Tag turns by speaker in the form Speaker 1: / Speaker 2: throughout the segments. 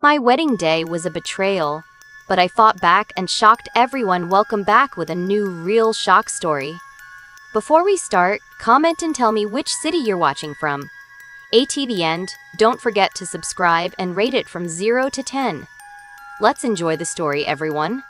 Speaker 1: My wedding day was a betrayal, but I fought back and shocked everyone. Welcome back with a new real shock story. Before we start, comment and tell me which city you're watching from. At the end, don't forget to subscribe and rate it from 0 to 10. Let's enjoy the story, everyone.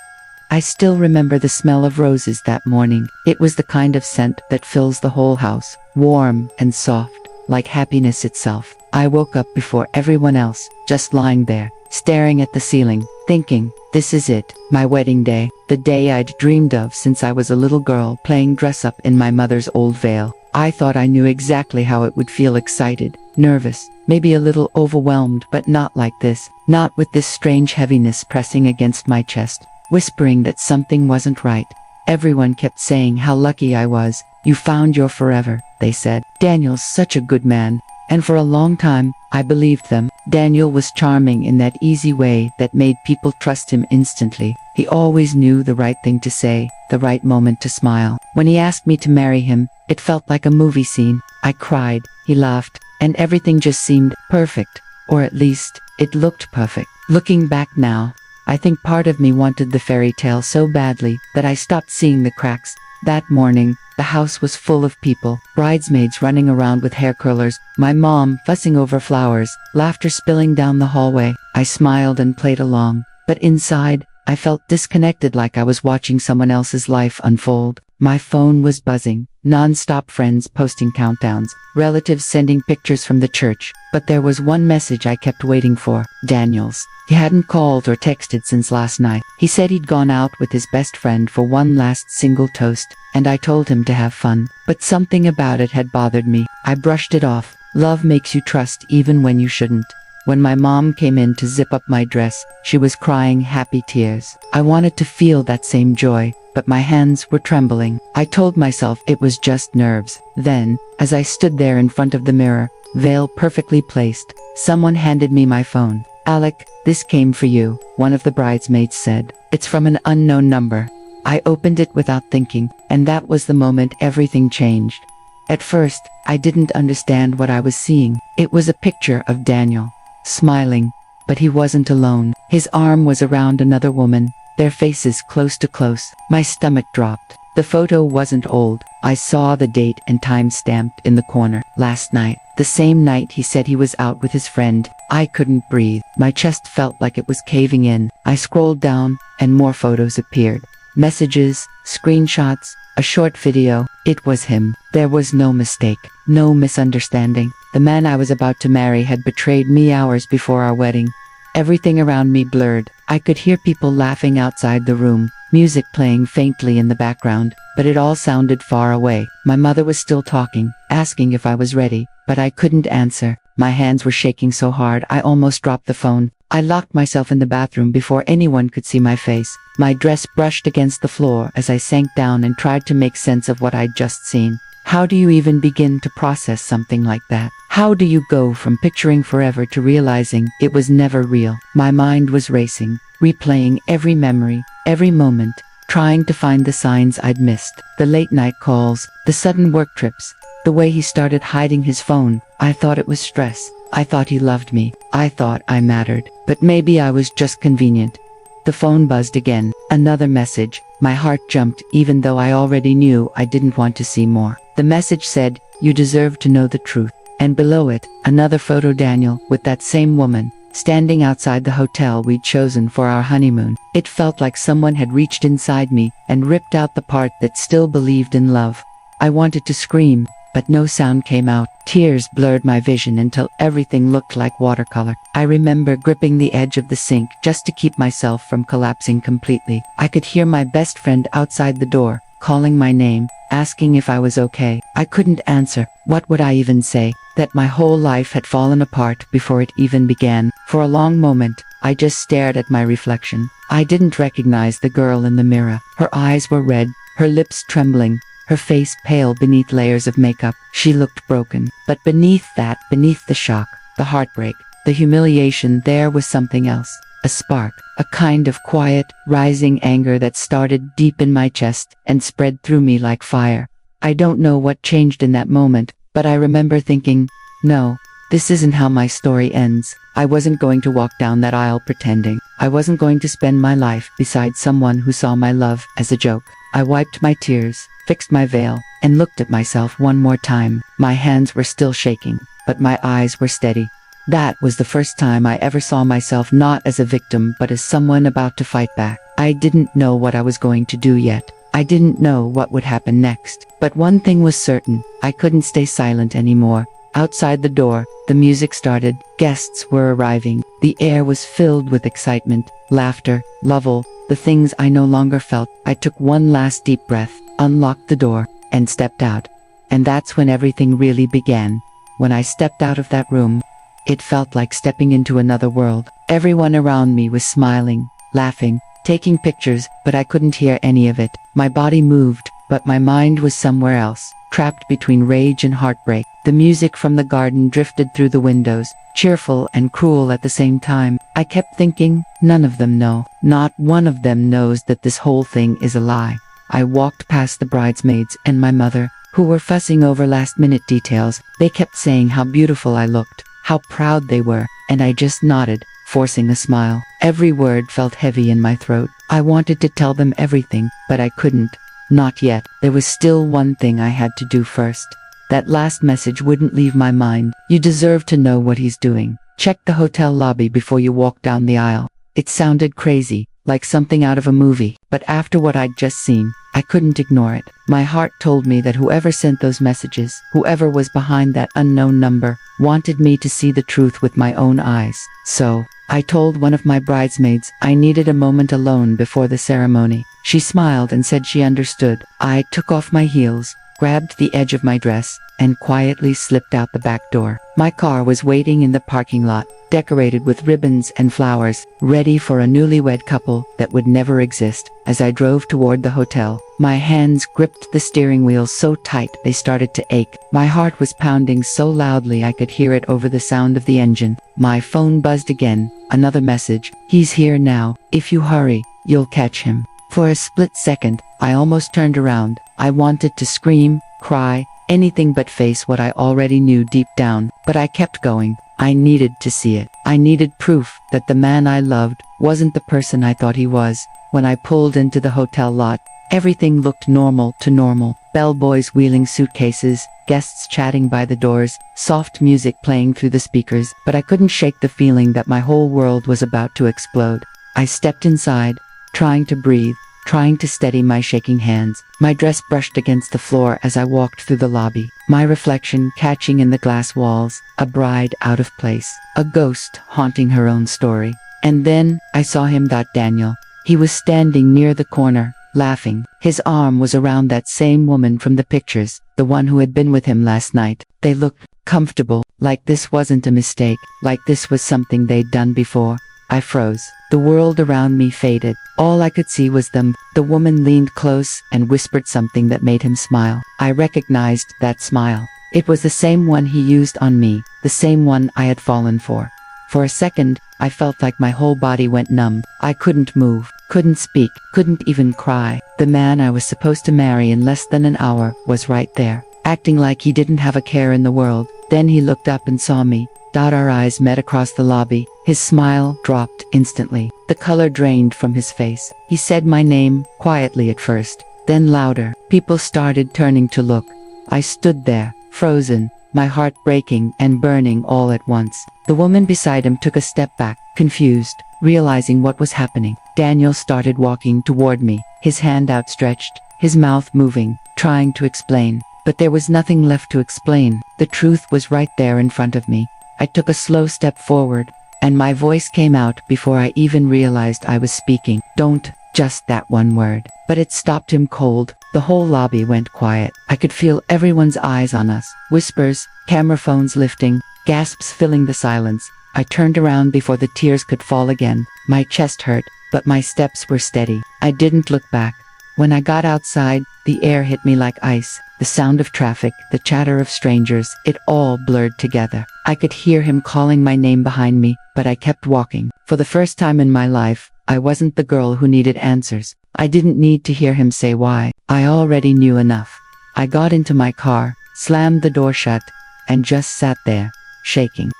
Speaker 2: I still remember the smell of roses that morning. It was the kind of scent that fills the whole house, warm and soft, like happiness itself. I woke up before everyone else, just lying there, staring at the ceiling, thinking, this is it, my wedding day, the day I'd dreamed of since I was a little girl playing dress-up in my mother's old veil. I thought I knew exactly how it would feel: excited, nervous, maybe a little overwhelmed, but not like this, not with this strange heaviness pressing against my chest, whispering that something wasn't right. Everyone kept saying how lucky I was. You found your forever, they said. Daniel's such a good man. And for a long time, I believed them. Daniel was charming in that easy way that made people trust him instantly. He always knew the right thing to say, the right moment to smile. When he asked me to marry him, it felt like a movie scene. I cried, he laughed, and everything just seemed perfect. Or at least, it looked perfect. Looking back now, I think part of me wanted the fairy tale so badly that I stopped seeing the cracks. That morning, the house was full of people, bridesmaids running around with hair curlers, my mom fussing over flowers, laughter spilling down the hallway. I smiled and played along, but inside, I felt disconnected, like I was watching someone else's life unfold. My phone was buzzing, non-stop, friends posting countdowns, relatives sending pictures from the church, but there was one message I kept waiting for: Daniel's. He hadn't called or texted since last night. He said he'd gone out with his best friend for one last single toast, and I told him to have fun. But something about it had bothered me. I brushed it off. Love makes you trust even when you shouldn't. When my mom came in to zip up my dress, she was crying happy tears. I wanted to feel that same joy, but my hands were trembling. I told myself it was just nerves. Then, as I stood there in front of the mirror, veil perfectly placed, someone handed me my phone. Alec, this came for you, one of the bridesmaids said. It's from an unknown number. I opened it without thinking, and that was the moment everything changed. At first, I didn't understand what I was seeing. It was a picture of Daniel, smiling, but he wasn't alone. His arm was around another woman, their faces close to close. My stomach dropped. The photo wasn't old. I saw the date and time stamped in the corner. Last night, the same night he said he was out with his friend. I couldn't breathe. My chest felt like it was caving in. I scrolled down, and more photos appeared. Messages, screenshots, a short video. It was him. There was no mistake, no misunderstanding. The man I was about to marry had betrayed me hours before our wedding. Everything around me blurred. I could hear people laughing outside the room, music playing faintly in the background, but it all sounded far away. My mother was still talking, asking if I was ready, but I couldn't answer. My hands were shaking so hard I almost dropped the phone. I locked myself in the bathroom before anyone could see my face. My dress brushed against the floor as I sank down and tried to make sense of what I'd just seen. How do you even begin to process something like that? How do you go from picturing forever to realizing it was never real? My mind was racing, replaying every memory, every moment, trying to find the signs I'd missed. The late night calls, the sudden work trips, the way he started hiding his phone. I thought it was stress. I thought he loved me. I thought I mattered. But maybe I was just convenient. The phone buzzed again. Another message. My heart jumped even though I already knew I didn't want to see more. The message said, "You deserve to know the truth." And below it, another photo: Daniel with that same woman, standing outside the hotel we'd chosen for our honeymoon. It felt like someone had reached inside me and ripped out the part that still believed in love. I wanted to scream, but no sound came out. Tears blurred my vision until everything looked like watercolor. I remember gripping the edge of the sink just to keep myself from collapsing completely. I could hear my best friend outside the door, calling my name, asking if I was okay. I couldn't answer. What would I even say? That my whole life had fallen apart before it even began. For a long moment, I just stared at my reflection. I didn't recognize the girl in the mirror. Her eyes were red, her lips trembling, her face pale beneath layers of makeup. She looked broken. But beneath that, beneath the shock, the heartbreak, the humiliation, there was something else. A spark, a kind of quiet, rising anger that started deep in my chest and spread through me like fire. I don't know what changed in that moment, but I remember thinking, no, This isn't how my story ends. I wasn't going to walk down that aisle pretending. I wasn't going to spend my life beside someone who saw my love as a joke. I wiped my tears, fixed my veil, and looked at myself one more time. My hands were still shaking, but my eyes were steady. That was the first time I ever saw myself not as a victim but as someone about to fight back. I didn't know what I was going to do yet. I didn't know what would happen next. But one thing was certain, I couldn't stay silent anymore. Outside the door, the music started, guests were arriving. The air was filled with excitement, laughter, love, the things I no longer felt. I took one last deep breath, unlocked the door, and stepped out. And that's when everything really began. When I stepped out of that room, it felt like stepping into another world. Everyone around me was smiling, laughing, taking pictures, but I couldn't hear any of it. My body moved, but my mind was somewhere else, trapped between rage and heartbreak. The music from the garden drifted through the windows, cheerful and cruel at the same time. I kept thinking, none of them know. Not one of them knows that this whole thing is a lie. I walked past the bridesmaids and my mother, who were fussing over last-minute details. They kept saying how beautiful I looked, how proud they were, and I just nodded, forcing a smile. Every word felt heavy in my throat. I wanted to tell them everything, but I couldn't. Not yet. There was still one thing I had to do first. That last message wouldn't leave my mind. You deserve to know what he's doing. Check the hotel lobby before you walk down the aisle. It sounded crazy, like something out of a movie, but after what I'd just seen, I couldn't ignore it. My heart told me that whoever sent those messages, whoever was behind that unknown number, wanted me to see the truth with my own eyes. So, I told one of my bridesmaids I needed a moment alone before the ceremony. She smiled and said she understood. I took off my heels, grabbed the edge of my dress, and quietly slipped out the back door. My car was waiting in the parking lot, decorated with ribbons and flowers, ready for a newlywed couple that would never exist. As I drove toward the hotel, my hands gripped the steering wheel so tight they started to ache. My heart was pounding so loudly I could hear it over the sound of the engine. My phone buzzed again. Another message. He's here now. If you hurry, you'll catch him. For a split second, I almost turned around. I wanted to scream, cry, anything but face what I already knew deep down, but I kept going. I needed to see it. I needed proof that the man I loved wasn't the person I thought he was. When I pulled into the hotel lot, everything looked normal to normal. Bellboys wheeling suitcases, guests chatting by the doors, soft music playing through the speakers, but I couldn't shake the feeling that my whole world was about to explode. I stepped inside, trying to breathe, trying to steady my shaking hands. My dress brushed against the floor as I walked through the lobby, my reflection catching in the glass walls, a bride out of place, a ghost haunting her own story. And then, I saw him. Daniel. He was standing near the corner, laughing. His arm was around that same woman from the pictures, the one who had been with him last night. They looked comfortable, like this wasn't a mistake, like this was something they'd done before. I froze. The world around me faded. All I could see was them. The woman leaned close and whispered something that made him smile. I recognized that smile. It was the same one he used on me, the same one I had fallen for. For a second, I felt like my whole body went numb. I couldn't move, couldn't speak, couldn't even cry. The man I was supposed to marry in less than an hour was right there, acting like he didn't have a care in the world. Then he looked up and saw me. Our eyes met across the lobby. His smile dropped instantly. The color drained from his face. He said my name, quietly at first, then louder. People started turning to look. I stood there, frozen, my heart breaking and burning all at once. The woman beside him took a step back, confused, realizing what was happening. Daniel started walking toward me, his hand outstretched, his mouth moving, trying to explain. But there was nothing left to explain. The truth was right there in front of me. I took a slow step forward, and my voice came out before I even realized I was speaking. Don't, just that one word. But it stopped him cold. The whole lobby went quiet. I could feel everyone's eyes on us. Whispers, camera phones lifting, gasps filling the silence. I turned around before the tears could fall again. My chest hurt, but my steps were steady. I didn't look back. When I got outside, the air hit me like ice. The sound of traffic, the chatter of strangers, it all blurred together. I could hear him calling my name behind me, but I kept walking. For the first time in my life, I wasn't the girl who needed answers. I didn't need to hear him say why. I already knew enough. I got into my car, slammed the door shut, and just sat there, shaking.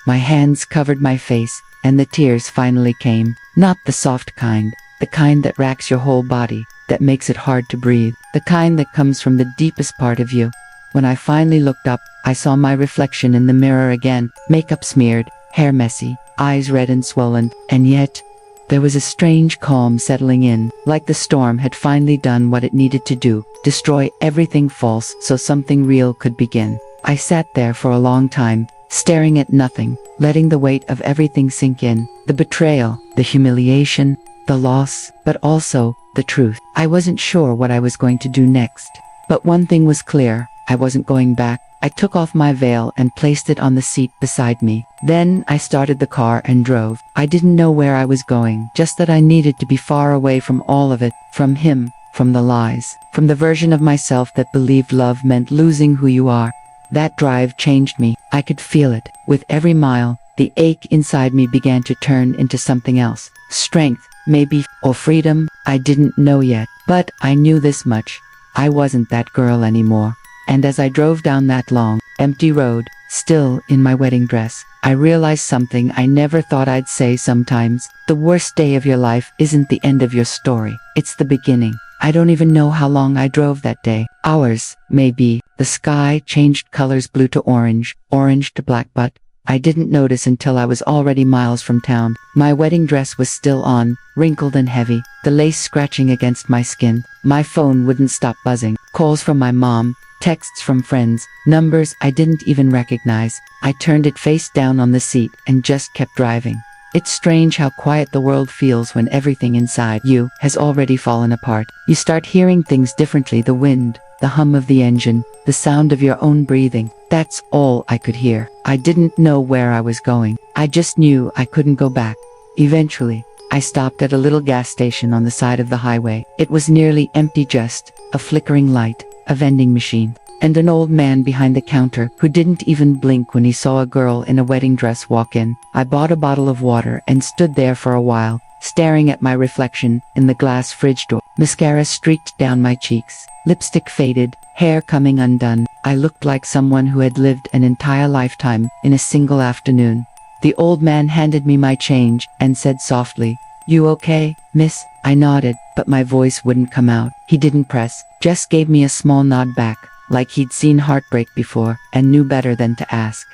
Speaker 2: My hands covered my face, and the tears finally came. Not the soft kind, the kind that racks your whole body, that makes it hard to breathe, the kind that comes from the deepest part of you. When I finally looked up, I saw my reflection in the mirror again, makeup smeared, hair messy, eyes red and swollen, and yet, there was a strange calm settling in, like the storm had finally done what it needed to do, destroy everything false so something real could begin. I sat there for a long time, staring at nothing, letting the weight of everything sink in, the betrayal, the humiliation, the loss, but also the truth. I wasn't sure what I was going to do next. But one thing was clear, I wasn't going back. I took off my veil and placed it on the seat beside me. Then I started the car and drove. I didn't know where I was going, just that I needed to be far away from all of it, from him, from the lies, from the version of myself that believed love meant losing who you are. That drive changed me. I could feel it. With every mile, the ache inside me began to turn into something else. Strength, maybe, or freedom, I didn't know yet. But I knew this much. I wasn't that girl anymore. And as I drove down that long, empty road, still in my wedding dress, I realized something I never thought I'd say sometimes. The worst day of your life isn't the end of your story. It's the beginning. I don't even know how long I drove that day. Hours, maybe. The sky changed colors, blue to orange, orange to black, but I didn't notice until I was already miles from town. My wedding dress was still on, wrinkled and heavy, the lace scratching against my skin. My phone wouldn't stop buzzing. Calls from my mom, texts from friends, numbers I didn't even recognize. I turned it face down on the seat and just kept driving. It's strange how quiet the world feels when everything inside you has already fallen apart. You start hearing things differently, the wind, the hum of the engine, the sound of your own breathing. That's all I could hear. I didn't know where I was going. I just knew I couldn't go back. Eventually, I stopped at a little gas station on the side of the highway. It was nearly empty, just a flickering light, a vending machine, and an old man behind the counter who didn't even blink when he saw a girl in a wedding dress walk in. I bought a bottle of water and stood there for a while, staring at my reflection in the glass fridge door. Mascara streaked down my cheeks, lipstick faded, hair coming undone. I looked like someone who had lived an entire lifetime in a single afternoon. The old man handed me my change and said softly, "You okay, miss?" I nodded, but my voice wouldn't come out. He didn't press, just gave me a small nod back, like he'd seen heartbreak before and knew better than to ask.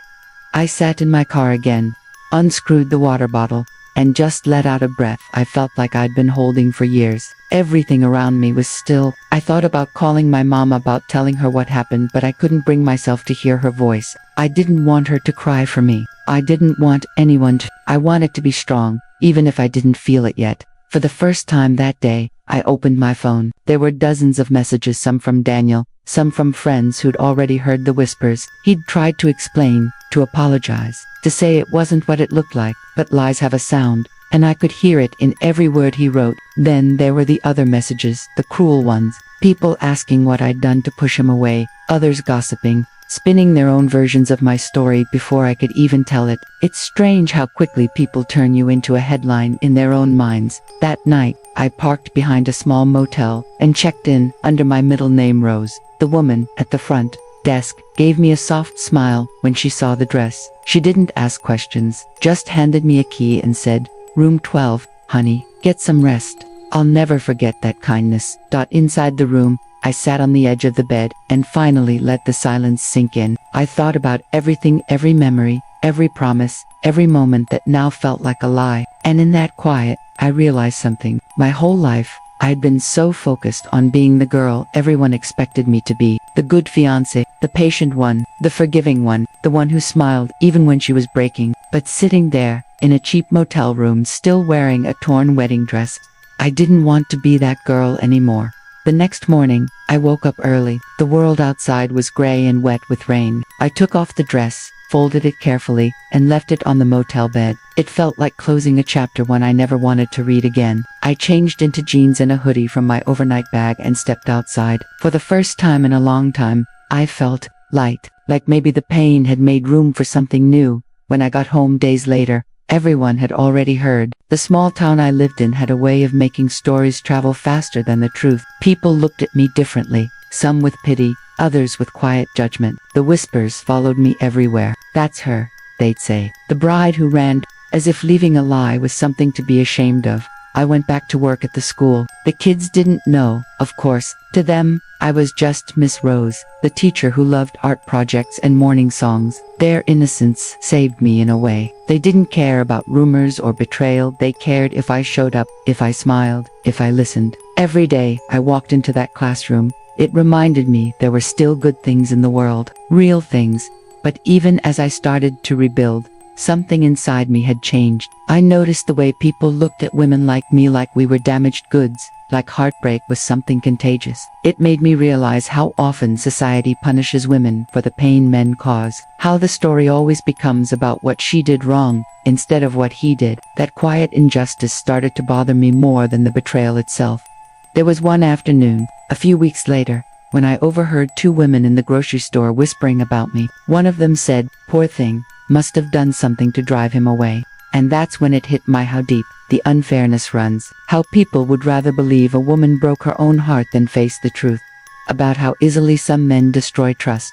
Speaker 2: I sat in my car again, unscrewed the water bottle, and just let out a breath I felt like I'd been holding for years. Everything around me was still. I thought about calling my mom, about telling her what happened, but I couldn't bring myself to hear her voice. I didn't want her to cry for me. I didn't want anyone to. I wanted to be strong, even if I didn't feel it yet. For the first time that day, I opened my phone. There were dozens of messages, some from Daniel, some from friends who'd already heard the whispers. He'd tried to explain, to apologize, to say it wasn't what it looked like, but lies have a sound, and I could hear it in every word he wrote. Then there were the other messages, the cruel ones, people asking what I'd done to push him away, others gossiping, spinning their own versions of my story before I could even tell it. It's strange how quickly people turn you into a headline in their own minds. That night, I parked behind a small motel and checked in under my middle name Rose. The woman at the front desk gave me a soft smile when she saw the dress. She didn't ask questions, just handed me a key and said, "Room 12, honey, get some rest." I'll never forget that kindness. Inside the room, I sat on the edge of the bed and finally let the silence sink in. I thought about everything, every memory, every promise, every moment that now felt like a lie. And in that quiet, I realized something. My whole life, I'd been so focused on being the girl everyone expected me to be. The good fiancé, the patient one, the forgiving one, the one who smiled even when she was breaking. But sitting there, in a cheap motel room, still wearing a torn wedding dress, I didn't want to be that girl anymore. The next morning, I woke up early. The world outside was gray and wet with rain. I took off the dress, folded it carefully, and left it on the motel bed. It felt like closing a chapter one I never wanted to read again. I changed into jeans and a hoodie from my overnight bag and stepped outside. For the first time in a long time, I felt light, like maybe the pain had made room for something new. When I got home days later, everyone had already heard. The small town I lived in had a way of making stories travel faster than the truth. People looked at me differently, some with pity, others with quiet judgment. The whispers followed me everywhere. "That's her," they'd say. "The bride who ran," as if leaving a lie was something to be ashamed of. I went back to work at the school. The kids didn't know, of course. To them, I was just Miss Rose, the teacher who loved art projects and morning songs. Their innocence saved me in a way. They didn't care about rumors or betrayal. They cared if I showed up, if I smiled, if I listened. Every day I walked into that classroom, it reminded me there were still good things in the world, real things. But even as I started to rebuild, something inside me had changed. I noticed the way people looked at women like me like we were damaged goods, like heartbreak was something contagious. It made me realize how often society punishes women for the pain men cause, how the story always becomes about what she did wrong, instead of what he did. That quiet injustice started to bother me more than the betrayal itself. There was one afternoon, a few weeks later, when I overheard two women in the grocery store whispering about me. One of them said, "Poor thing, must have done something to drive him away." And that's when it hit my how deep the unfairness runs. How people would rather believe a woman broke her own heart than face the truth about how easily some men destroy trust.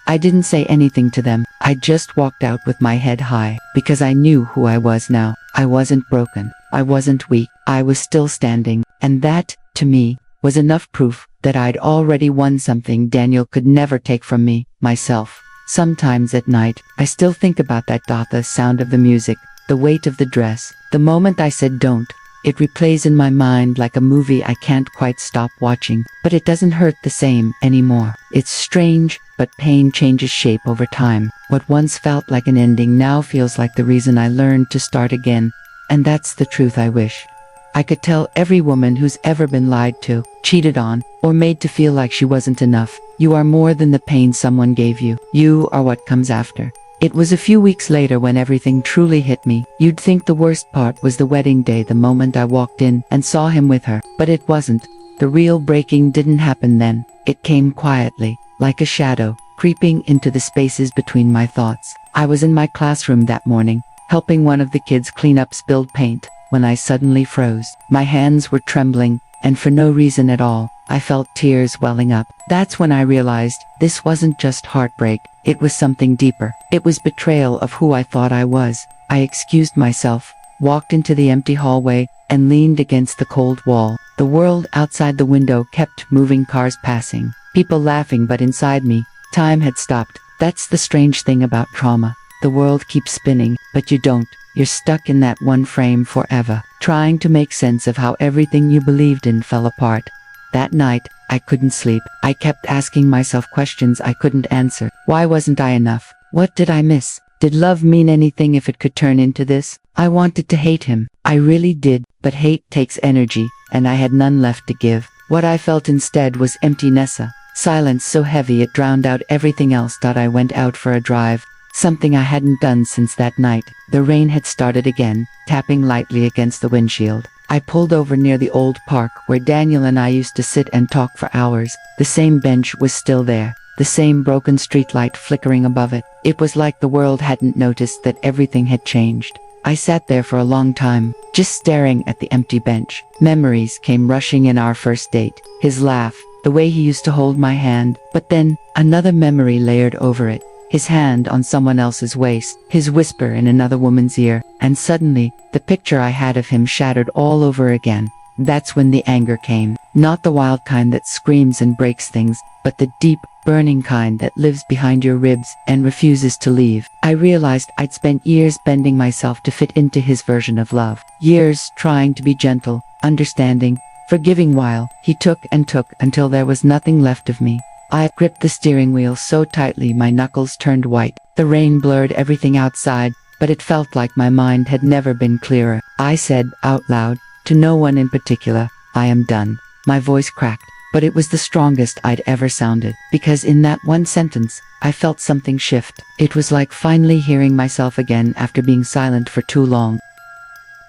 Speaker 2: I didn't say anything to them. I just walked out with my head high, because I knew who I was now. I wasn't broken. I wasn't weak. I was still standing. And that, to me, was enough proof that I'd already won something Daniel could never take from me, myself. Sometimes at night, I still think about that the sound of the music, the weight of the dress, the moment I said don't. It replays in my mind like a movie I can't quite stop watching, but it doesn't hurt the same anymore. It's strange, but pain changes shape over time. What once felt like an ending now feels like the reason I learned to start again, and that's the truth I wish I could tell every woman who's ever been lied to, cheated on, or made to feel like she wasn't enough. You are more than the pain someone gave you. You are what comes after. It was a few weeks later when everything truly hit me. You'd think the worst part was the wedding day, the moment I walked in and saw him with her. But it wasn't. The real breaking didn't happen then. It came quietly, like a shadow, creeping into the spaces between my thoughts. I was in my classroom that morning, helping one of the kids clean up spilled paint, when I suddenly froze. My hands were trembling, and for no reason at all, I felt tears welling up. That's when I realized this wasn't just heartbreak, it was something deeper. It was betrayal of who I thought I was. I excused myself, walked into the empty hallway, and leaned against the cold wall. The world outside the window kept moving, cars passing, people laughing, but inside me, time had stopped. That's the strange thing about trauma. The world keeps spinning, but you don't. You're stuck in that one frame forever, trying to make sense of how everything you believed in fell apart. That night, I couldn't sleep. I kept asking myself questions I couldn't answer. Why wasn't I enough? What did I miss? Did love mean anything if it could turn into this? I wanted to hate him. I really did, but hate takes energy, and I had none left to give. What I felt instead was emptiness, a silence so heavy it drowned out everything else. I went out for a drive. Something I hadn't done since that night. The rain had started again, tapping lightly against the windshield. I pulled over near the old park where Daniel and I used to sit and talk for hours. The same bench was still there, the same broken streetlight flickering above it. It was like the world hadn't noticed that everything had changed. I sat there for a long time, just staring at the empty bench. Memories came rushing in: our first date, his laugh, the way he used to hold my hand. But then, another memory layered over it. His hand on someone else's waist, his whisper in another woman's ear, and suddenly, the picture I had of him shattered all over again. That's when the anger came. Not the wild kind that screams and breaks things, but the deep, burning kind that lives behind your ribs and refuses to leave. I realized I'd spent years bending myself to fit into his version of love. Years trying to be gentle, understanding, forgiving, while he took and took until there was nothing left of me. I gripped the steering wheel so tightly my knuckles turned white. The rain blurred everything outside, but it felt like my mind had never been clearer. I said, out loud, to no one in particular, "I am done." My voice cracked, but it was the strongest I'd ever sounded, because in that one sentence, I felt something shift. It was like finally hearing myself again after being silent for too long.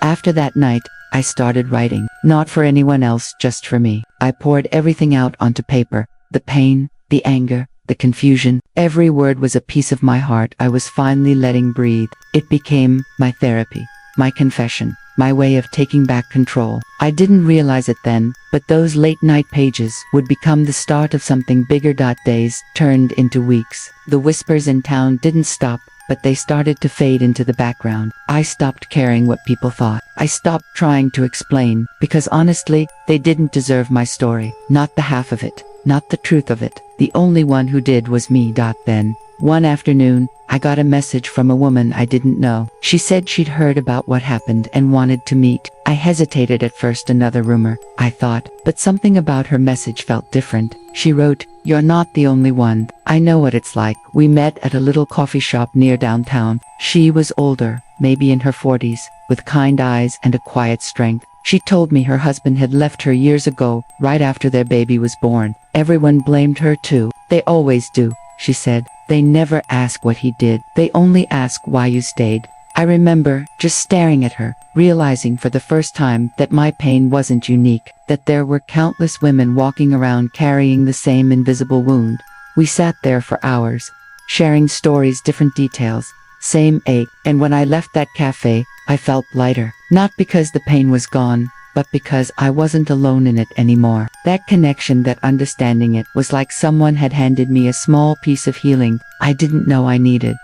Speaker 2: After that night, I started writing, not for anyone else, just for me. I poured everything out onto paper, the pain, the anger, the confusion. Every word was a piece of my heart I was finally letting breathe. It became my therapy, my confession. my way of taking back control. I didn't realize it then, but those late-night pages would become the start of something bigger. Days turned into weeks. The whispers in town didn't stop, but they started to fade into the background. I stopped caring what people thought. I stopped trying to explain, because honestly, they didn't deserve my story. Not the half of it. Not the truth of it. The only one who did was me. Then, one afternoon, I got a message from a woman I didn't know. She said she'd heard about what happened and wanted to meet. I hesitated at first. Another rumor, I thought, but something about her message felt different. She wrote, "You're not the only one. I know what it's like." We met at a little coffee shop near downtown. She was older, maybe in her 40s, with kind eyes and a quiet strength. She told me her husband had left her years ago, right after their baby was born. Everyone blamed her too. They always do, she said. They never ask what he did. They only ask why you stayed. I remember just staring at her, realizing for the first time that my pain wasn't unique, that there were countless women walking around carrying the same invisible wound. We sat there for hours, sharing stories, different details, same ache, and when I left that cafe, I felt lighter. Not because the pain was gone, but because I wasn't alone in it anymore. That connection, that understanding, it was like someone had handed me a small piece of healing I didn't know I needed.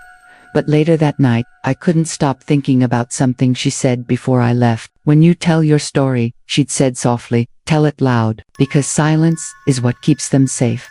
Speaker 2: But later that night, I couldn't stop thinking about something she said before I left. "When you tell your story," she'd said softly, "tell it loud, because silence is what keeps them safe."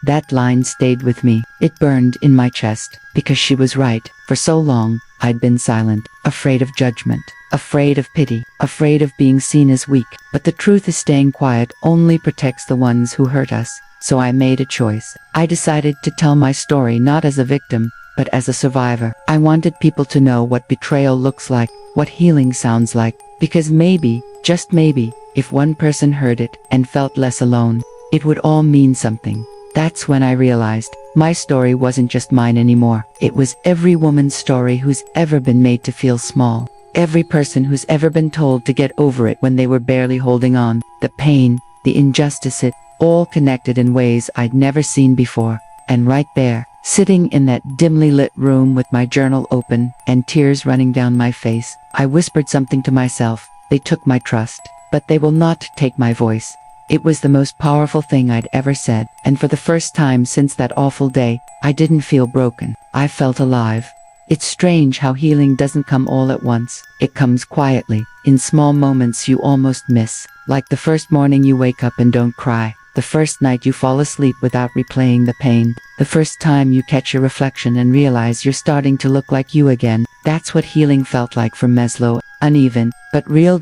Speaker 2: That line stayed with me. It burned in my chest, because she was right. For so long, I'd been silent, afraid of judgment, afraid of pity, afraid of being seen as weak. But the truth is, staying quiet only protects the ones who hurt us. So I made a choice. I decided to tell my story not as a victim, but as a survivor. I wanted people to know what betrayal looks like, what healing sounds like, because maybe, just maybe, if one person heard it and felt less alone, it would all mean something. That's when I realized my story wasn't just mine anymore. It was every woman's story who's ever been made to feel small. Every person who's ever been told to get over it when they were barely holding on. The pain, the injustice, it all connected in ways I'd never seen before. And right there, sitting in that dimly lit room with my journal open and tears running down my face, I whispered something to myself. They took my trust, but they will not take my voice. It was the most powerful thing I'd ever said, and for the first time since that awful day, I didn't feel broken. I felt alive. It's strange how healing doesn't come all at once. It comes quietly, in small moments you almost miss, like the first morning you wake up and don't cry, the first night you fall asleep without replaying the pain, the first time you catch your reflection and realize you're starting to look like you again. That's what healing felt like for Meslow, uneven, but real.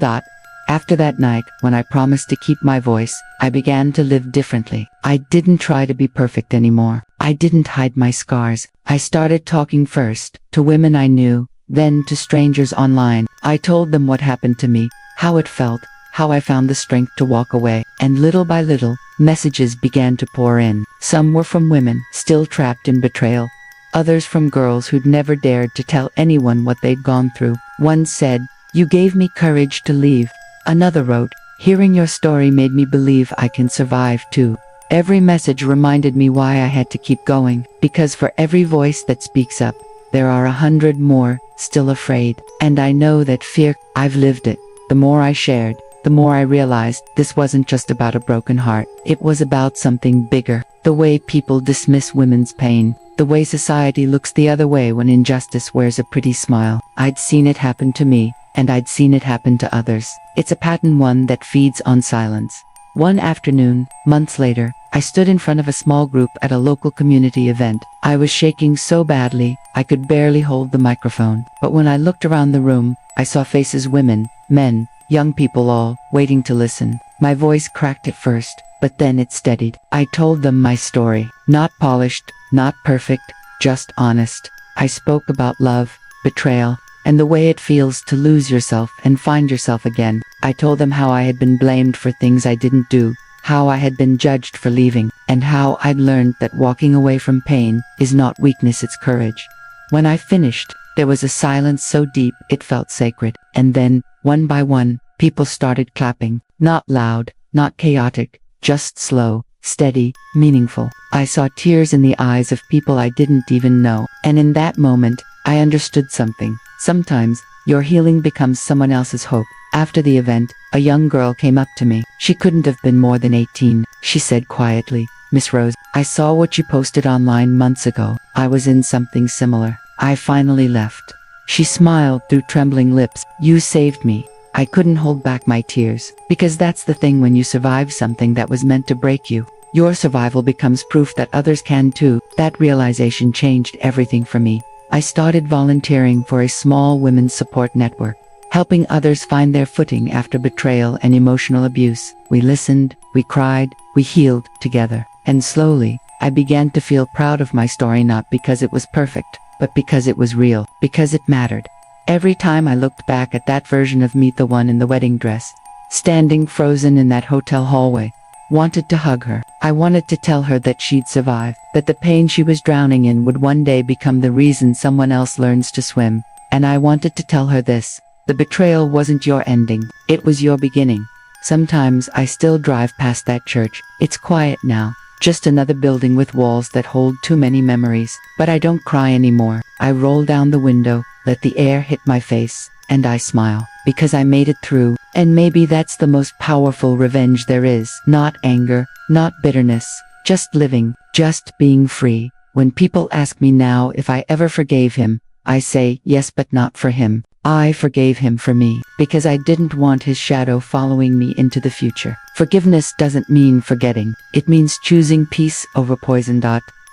Speaker 2: After that night, when I promised to keep my voice, I began to live differently. I didn't try to be perfect anymore. I didn't hide my scars. I started talking first to women I knew, then to strangers online. I told them what happened to me, how it felt, how I found the strength to walk away. And little by little, messages began to pour in. Some were from women still trapped in betrayal. Others from girls who'd never dared to tell anyone what they'd gone through. One said, "You gave me courage to leave." Another wrote, "Hearing your story made me believe I can survive too." Every message reminded me why I had to keep going, because for every voice that speaks up, there are 100 more, still afraid. And I know that fear, I've lived it. The more I shared, the more I realized this wasn't just about a broken heart. It was about something bigger. The way people dismiss women's pain, the way society looks the other way when injustice wears a pretty smile. I'd seen it happen to me, and I'd seen it happen to others. It's a pattern, one that feeds on silence. One afternoon, months later, I stood in front of a small group at a local community event. I was shaking so badly, I could barely hold the microphone. But when I looked around the room, I saw faces, women, men, young people, all waiting to listen. My voice cracked at first, but then it steadied. I told them my story. Not polished, not perfect, just honest. I spoke about love, betrayal, and the way it feels to lose yourself and find yourself again. I told them how I had been blamed for things I didn't do, how I had been judged for leaving, and how I'd learned that walking away from pain is not weakness, it's courage. When I finished, there was a silence so deep it felt sacred. And then, one by one, people started clapping. Not loud, not chaotic, just slow, steady, meaningful. I saw tears in the eyes of people I didn't even know. And in that moment, I understood something. Sometimes, your healing becomes someone else's hope. After the event, a young girl came up to me. She couldn't have been more than 18. She said quietly, "Miss Rose, I saw what you posted online months ago. I was in something similar. I finally left." She smiled through trembling lips. "You saved me." I couldn't hold back my tears, because that's the thing when you survive something that was meant to break you. Your survival becomes proof that others can too. That realization changed everything for me. I started volunteering for a small women's support network, helping others find their footing after betrayal and emotional abuse. We listened, we cried, we healed together. And slowly, I began to feel proud of my story, not because it was perfect, but because it was real, because it mattered. Every time I looked back at that version of me, the one in the wedding dress, standing frozen in that hotel hallway, wanted to hug her. I wanted to tell her that she'd survive, that the pain she was drowning in would one day become the reason someone else learns to swim. And I wanted to tell her this: the betrayal wasn't your ending, it was your beginning. Sometimes I still drive past that church. It's quiet now, just another building with walls that hold too many memories. But I don't cry anymore. I roll down the window, let the air hit my face, and I smile, because I made it through. And maybe that's the most powerful revenge there is. Not anger, not bitterness, just living, just being free. When people ask me now if I ever forgave him, I say yes, but not for him. I forgave him for me, because I didn't want his shadow following me into the future. Forgiveness doesn't mean forgetting. It means choosing peace over poison.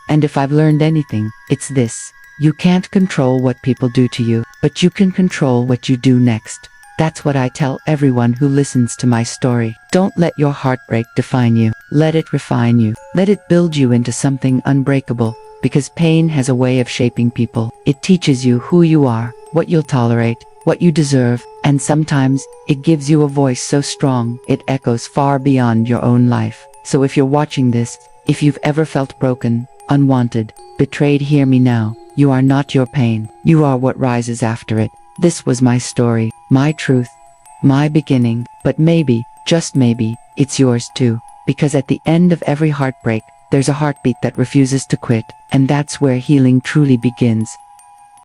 Speaker 2: And if I've learned anything, it's this: you can't control what people do to you, but you can control what you do next. That's what I tell everyone who listens to my story. Don't let your heartbreak define you. Let it refine you. Let it build you into something unbreakable, because pain has a way of shaping people. It teaches you who you are, what you'll tolerate, what you deserve, and sometimes it gives you a voice so strong it echoes far beyond your own life. So if you're watching this, if you've ever felt broken, unwanted, betrayed, hear me now. You are not your pain. You are what rises after it. This was my story, my truth, my beginning, but maybe, just maybe, it's yours too. Because at the end of every heartbreak, there's a heartbeat that refuses to quit, and that's where healing truly begins.